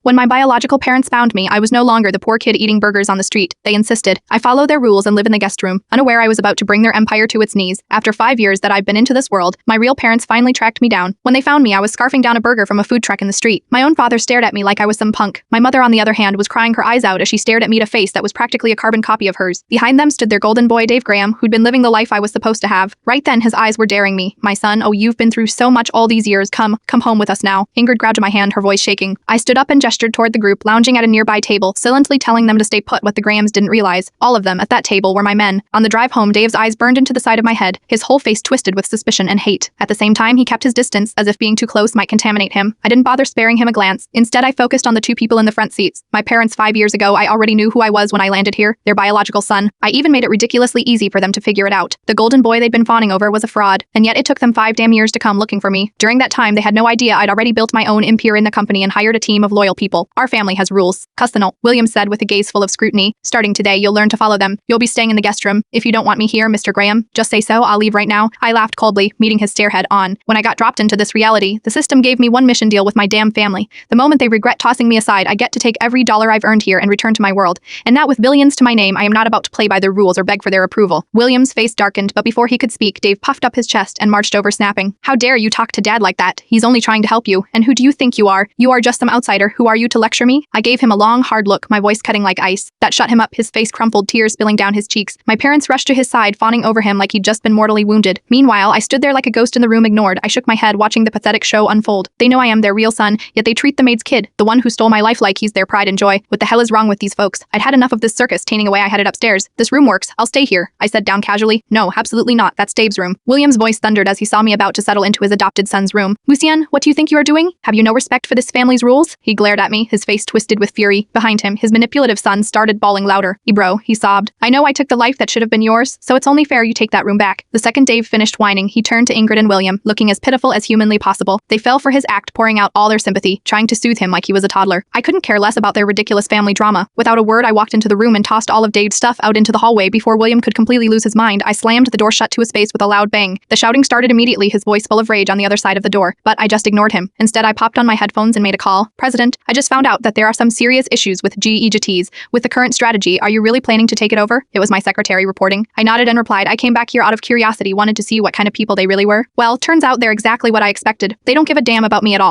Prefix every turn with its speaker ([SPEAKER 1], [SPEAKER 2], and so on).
[SPEAKER 1] When my biological parents found me, I was no longer the poor kid eating burgers on the street. They insisted I follow their rules and live in the guest room, unaware I was about to bring their empire to its knees. After 5 years that I've been into this world, my real parents finally tracked me down. When they found me, I was scarfing down a burger from a food truck in the street. My own father stared at me like I was some punk. My mother, on the other hand, was crying her eyes out as she stared at me, a face that was practically a carbon copy of hers. Behind them stood their golden boy, Dave Graham, who'd been living the life I was supposed to have. Right then, his eyes were daring me. My son, oh, you've been through so much all these years. Come home with us now. Ingrid grabbed my hand, her voice shaking. I stood up and gestured toward the group lounging at a nearby table, silently telling them to stay put. What the Grahams didn't realize, all of them at that table were my men. On the drive home, Dave's eyes burned into the side of my head, his whole face twisted with suspicion and hate. At the same time, he kept his distance, as if being too close might contaminate him. I didn't bother sparing him a glance. Instead, I focused on the two people in the front seats. My parents 5 years ago. I already knew who I was when I landed here, their biological son. I even made it ridiculously easy for them to figure it out. The golden boy they'd been fawning over was a fraud, and yet it took them 5 damn years to come looking for me. During that time, they had no idea I'd already built my own empire in the company and hired a team of loyal people. Our family has rules. Custonal, Williams said with a gaze full of scrutiny. Starting today, you'll learn to follow them. You'll be staying in the guest room. If you don't want me here, Mr. Graham, just say so. I'll leave right now. I laughed coldly, meeting his stare head on. When I got dropped into this reality, the system gave me one mission deal with my damn family. The moment they regret tossing me aside, I get to take every dollar I've earned here and return to my world. And that with billions to my name, I am not about to play by their rules or beg for their approval. Williams' face darkened, but before he could speak, Dave puffed up his chest and marched over, snapping. How dare you talk to Dad like that? He's only trying to help you. And who do you think you are? You are just some outsider. Who are you to lecture me? I gave him a long, hard look, my voice cutting like ice. That shut him up, his face crumpled, tears spilling down his cheeks. My parents rushed to his side, fawning over him like he'd just been mortally wounded. Meanwhile, I stood there like a ghost in the room, ignored. I shook my head, watching the pathetic show unfold. They know I am their real son, yet they treat the maid's kid, the one who stole my life, like he's their pride and joy. What the hell is wrong with these folks? I'd had enough of this circus taining away. I headed upstairs. This room works. I'll stay here, I said down casually. No, absolutely not. That's Dave's room. William's voice thundered as he saw me about to settle into his adopted son's room. Lucien, what do you think you are doing? Have you no respect for this family's rules? He glared at me, his face twisted with fury. Behind him, his manipulative son started bawling louder. Ebro, he sobbed. I know I took the life that should have been yours, so it's only fair you take that room back. The second Dave finished whining, he turned to Ingrid and William, looking as pitiful as humanly possible. They fell for his act, pouring out all their sympathy, trying to soothe him like he was a toddler. I couldn't care less about their ridiculous family drama. Without a word, I walked into the room and tossed all of Dave's stuff out into the hallway. Before William could completely lose his mind, I slammed the door shut to his face with a loud bang. The shouting started immediately, his voice full of rage on the other side of the door, but I just ignored him. Instead, I popped on my headphones and made a call. President, I just found out that there are some serious issues with GEGTs. With the current strategy, are you really planning to take it over? It was my secretary reporting. I nodded and replied, I came back here out of curiosity, wanted to see what kind of people they really were. Well, turns out they're exactly what I expected. They don't give a damn about me at all.